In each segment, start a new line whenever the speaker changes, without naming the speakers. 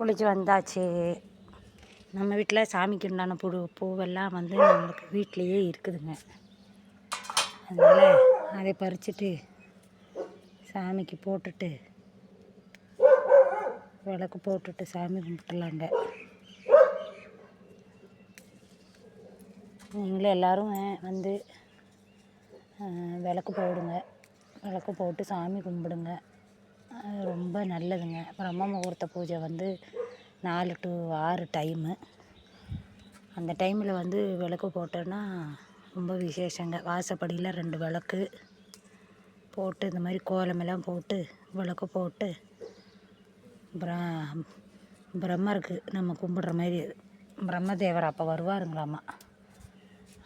குளிச்சு வந்தாச்சு. நம்ம வீட்டில் சாமிக்கு உண்டான பூவெல்லாம் வந்து நம்மளுக்கு வீட்டிலையே இருக்குதுங்க. அதனால் அதை பறிச்சுட்டு சாமிக்கு போட்டுட்டு விளக்கு போட்டுட்டு சாமி கும்பிட்டுலாங்க. நீங்களும் எல்லோரும் வந்து விளக்கு போடுங்க. விளக்கு போட்டு சாமி கும்பிடுங்க. ரொம்ப நல்லதுங்க. பிரம்ம முகூர்த்த பூஜை வந்து 4 to 6 டைமு. அந்த டைமில் வந்து விளக்கு போட்டோன்னா ரொம்ப விசேஷங்க. வாசப்படியில் 2 விளக்கு போட்டு இந்த மாதிரி கோலமெல்லாம் போட்டு விளக்கு போட்டு பிரம்மருக்கு நம்ம கும்பிட்ற மாதிரி பிரம்மதேவர் அப்போ வருவாருங்களாம்மா.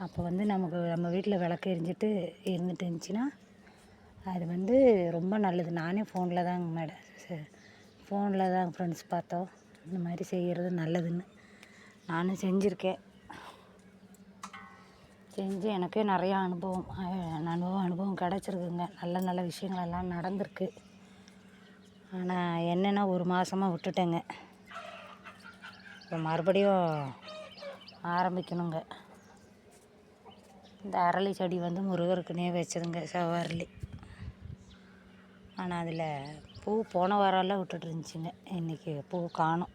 அப்போ வந்து நம்ம வீட்டில் விளக்கு எரிஞ்சிட்டு இருந்துட்டு இருந்துச்சுன்னா அது வந்து ரொம்ப நல்லது. நானே ஃபோனில் தாங்க ஃப்ரெண்ட்ஸ் பார்த்தோம் இந்த மாதிரி செய்கிறது நல்லதுன்னு. நானும் செஞ்சுருக்கேன். செஞ்சு எனக்கே நிறையா அனுபவம் கிடச்சிருக்குங்க. நல்ல விஷயங்கள் எல்லாம் நடந்திருக்கு. ஆனால் என்னென்னா 1 மாதமாக விட்டுட்டேங்க. இப்போ மறுபடியும் ஆரம்பிக்கணுங்க. இந்த அரளி செடி வந்து முருகருக்குனே வச்சதுங்க, செவ்வரளி. ஆனால் அதில் பூ போன வாரம்லாம் விட்டுட்டு இருந்துச்சுங்க. இன்றைக்கி பூ காணும்.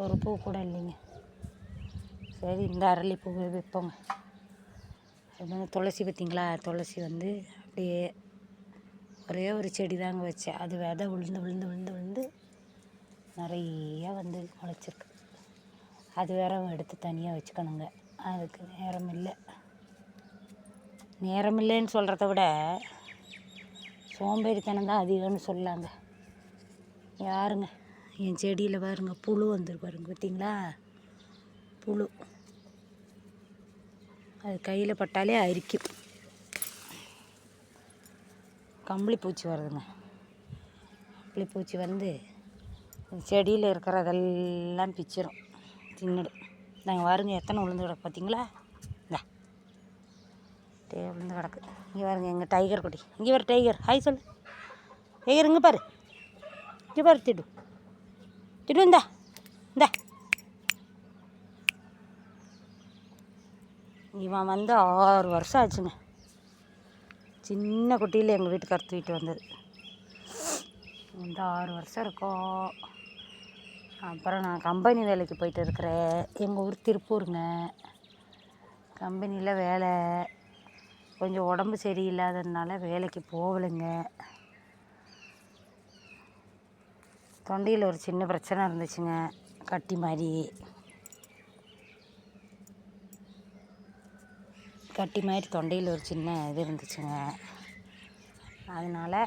ஒரு பூ கூட இல்லைங்க. சரி, இந்த அரளி பூவை வைப்போங்க. அது வந்து துளசி பார்த்திங்களா, துளசி வந்து அப்படியே ஒரே ஒரு செடி தாங்க வச்சேன். அது விதை விழுந்து நிறையா வந்து முளைச்சிருக்கு. அது வேற எடுத்து தனியாக வச்சுக்கணுங்க. அதுக்கு நேரம் இல்லைன்னு சொல்கிறத விட சோம்பேறித்தனம் தான் அதிகம்னு சொல்லலாங்க. யாருங்க என் செடியில் பாருங்க புழு வந்துருக்கு பாருங்க, பார்த்தீங்களா? புழு அது கையில் பட்டாலே அரிக்கும். கம்பளி பூச்சி வருதுங்க. கம்பளி பூச்சி வந்து செடியில் இருக்கிறதெல்லாம் பிச்சிடும், தின்னுடும். நாங்கள் பாருங்க எத்தனை விழுந்து கிடக்கு பார்த்தீங்களா? விழுந்து கிடக்கு. இங்கே பாருங்க எங்கள் டைகர் குட்டி. இங்கே பாரு டைகர், ஹாய் சொல்லு. டைகர் இங்கே பாரு, இங்கே பாரு. திடு இந்தா இவன் வந்து 6 வருஷம் ஆச்சுங்க. சின்ன குட்டியில் எங்கள் வீட்டுக்கார தூக்கிட்டு வந்தது. இந்த 6 வருஷம் இருக்கும். அப்புறம் நான் கம்பெனி வேலைக்கு போயிட்டு இருக்கிறேன். எங்கள் ஊர் திருப்பூருங்க. கம்பெனியில் வேலை, கொஞ்சம் உடம்பு சரியில்லாததுனால வேலைக்கு போகலைங்க. தொண்டையில் ஒரு சின்ன பிரச்சனை இருந்துச்சுங்க, கட்டி மாதிரி தொண்டையில் ஒரு சின்ன இது இருந்துச்சுங்க. அதனால்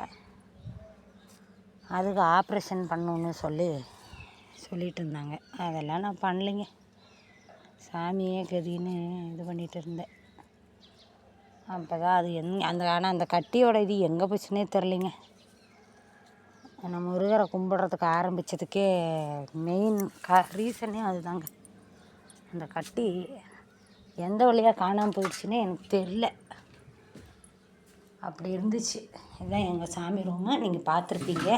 அதுக்கு ஆப்ரேஷன் பண்ணணுன்னு சொல்லிட்டு இருந்தாங்க. அதெல்லாம் நான் பண்ணலைங்க. சாமியே கதின்னு இது பண்ணிகிட்டு இருந்தேன். அப்போ தான் அது ஆனால் அந்த கட்டியோட இது எங்கே போச்சுன்னே தெரிலிங்க. நம்ம முருகரை கும்பிட்றதுக்கு ஆரம்பித்ததுக்கே மெயின் ரீசனே அதுதாங்க. அந்த கட்டி எந்த வழியாக காணாமல் போயிடுச்சுன்னே எனக்கு தெரில. அப்படி இருந்துச்சு. இதுதான் எங்கள் சாமி ரூமு. நீங்கள் பார்த்துருப்பீங்க.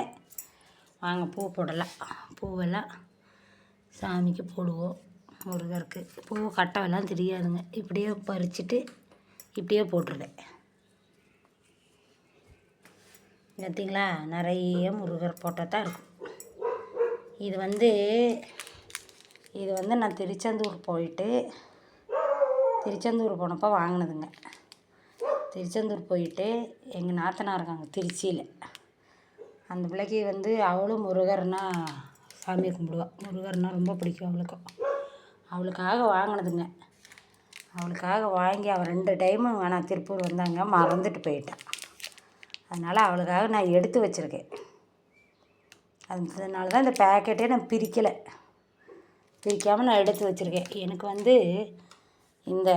வாங்க பூ போடலாம். பூவெல்லாம் சாமிக்கு போடுவோம். முருகருக்கு பூ கட்டவெல்லாம் தெரியாதுங்க. இப்படியே பறிச்சுட்டு இப்படியே போட்டுருவேன். பார்த்தீங்களா, நிறைய முருகர் போட்டால் தான் இருக்கும். இது வந்து நான் திருச்செந்தூர் போனப்போ வாங்கினதுங்க. திருச்செந்தூர் போயிட்டு எங்கள் நாத்தனார் இருக்காங்க திருச்சியில். அந்த பிள்ளைக்கு வந்து அவளும் முருகர்னா சாமி கும்பிடுவாள். முருகர்னா ரொம்ப பிடிக்கும் அவளுக்கும். அவளுக்காக வாங்கினதுங்க. அவளுக்காக வாங்கி அவள் 2 டைமு நான் திருப்பூர் வந்தாங்க, மறந்துட்டு போயிட்டான். அதனால் அவளுக்காக நான் எடுத்து வச்சுருக்கேன். அதனால தான் இந்த பேக்கெட்டே நான் பிரிக்காமல் நான் எடுத்து வச்சுருக்கேன். எனக்கு வந்து இந்த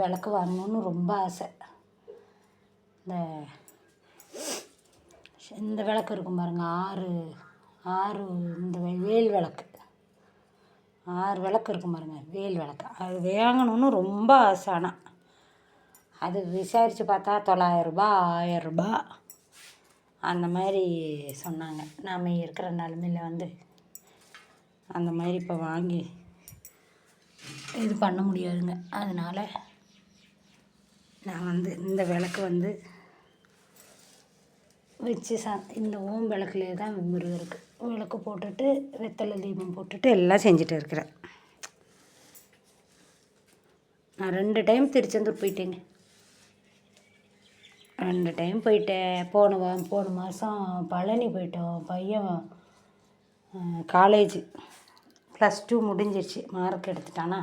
விளக்கு வாங்கணுன்னு ரொம்ப ஆசை. இந்த விளக்கு இருக்கும் பாருங்கள், 6 இந்த வேல் விளக்கு, 6 விளக்கு இருக்கும் பாருங்கள், வேல் விளக்கு. அது வாங்கணுன்னு ரொம்ப ஆசை. ஆனால் அது விசாரித்து பார்த்தா 900 ரூபா, 1000 ரூபா அந்த மாதிரி சொன்னாங்க. நாம் இருக்கிற நிலமையில வந்து அந்த மாதிரி இப்போ வாங்கி இது பண்ண முடியாதுங்க. அதனால் நான் வந்து இந்த விளக்கு வந்து வச்சு இந்த ஓம் விளக்குலே தான் முருகருக்கு விளக்கு போட்டுட்டு வெத்தலை தீபம் போட்டுட்டு எல்லாம் செஞ்சுட்டு இருக்கிறேன். நான் 2 டைம் திருச்செந்தூர் போயிட்டேங்க. 2 டைம் போயிட்டேன். போன மாதம் பழனி போயிட்டோம். பையன் காலேஜ் +2 முடிஞ்சிருச்சு, மார்க் எடுத்துட்டானா,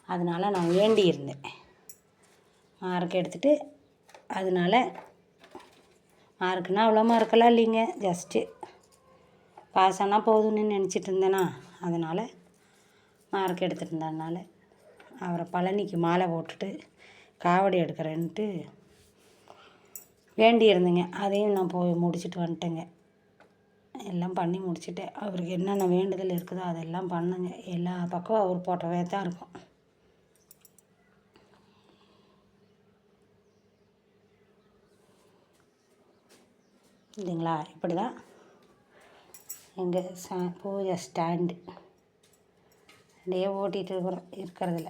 அதனால் நான் வேண்டியிருந்தேன். மார்க் எடுத்துகிட்டு அதனால் மார்க்குனால் அவ்வளோ மார்க்கெல்லாம் இல்லைங்க, ஜஸ்ட்டு பாஸ் ஆனால் போதும்னு நினச்சிட்டு இருந்தேனா, அதனால் மார்க் எடுத்துகிட்டு இருந்ததுனால அவரை பழனிக்கு மாலை போட்டுட்டு காவடி எடுக்கிறேன்ட்டு வேண்டியிருந்தேங்க. அதையும் நான் போய் முடிச்சுட்டு வந்துட்டேங்க. எல்லாம் பண்ணி முடிச்சுட்டேன். அவருக்கு என்னென்ன வேண்டுதல் இருக்குதோ அதெல்லாம் பண்ணுங்க. எல்லா பக்கம் அவர் போட்டவே தான் இருக்கும். இல்லைங்களா? இப்படி தான் எங்கள் பூஜை ஸ்டாண்டு அப்படியே ஓட்டிகிட்டு இருக்கிறதில்ல.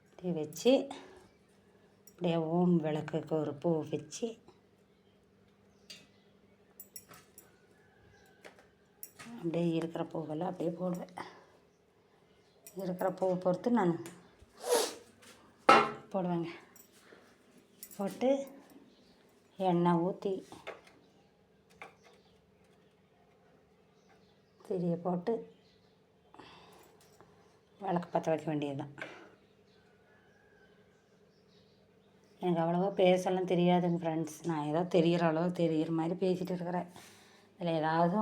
இப்படி வச்சு அப்படியே ஓம் விளக்குக்கு ஒரு பூ வச்சு அப்படியே இருக்கிற பூவெல்லாம் அப்படியே போடுவேன். இருக்கிற பூவை பொறுத்து நான் போடுவேங்க. போட்டு எண்ணெய் ஊற்றி திரியை போட்டு விளக்கு பற்ற வைக்க வேண்டியது தான். எனக்கு அவ்வளோவா பேசலாம் தெரியாதுங்க ஃப்ரெண்ட்ஸ். நான் ஏதோ தெரிகிற அளவு தெரிகிற மாதிரி பேசிகிட்டு இருக்கிறேன். இதில் ஏதாவது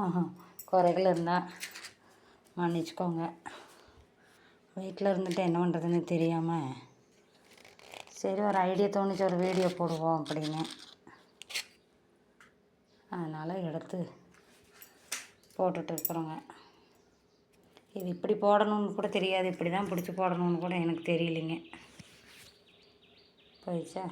குறைகள் இருந்தால் மன்னிச்சுக்கோங்க. வீட்டில் இருந்துட்டு என்ன பண்ணுறதுன்னு தெரியாமல் சரி ஒரு ஐடியா தோணுச்சு, ஒரு வீடியோ போடுவோம் அப்படின்னு. அதனால் எடுத்து போட்டுட்டு இருக்கிறோங்க. இது இப்படி போடணும்னு கூட தெரியாது, இப்படி தான் பிடிச்சி போடணும்னு கூட எனக்கு தெரியலைங்க. போயிடுச்சா?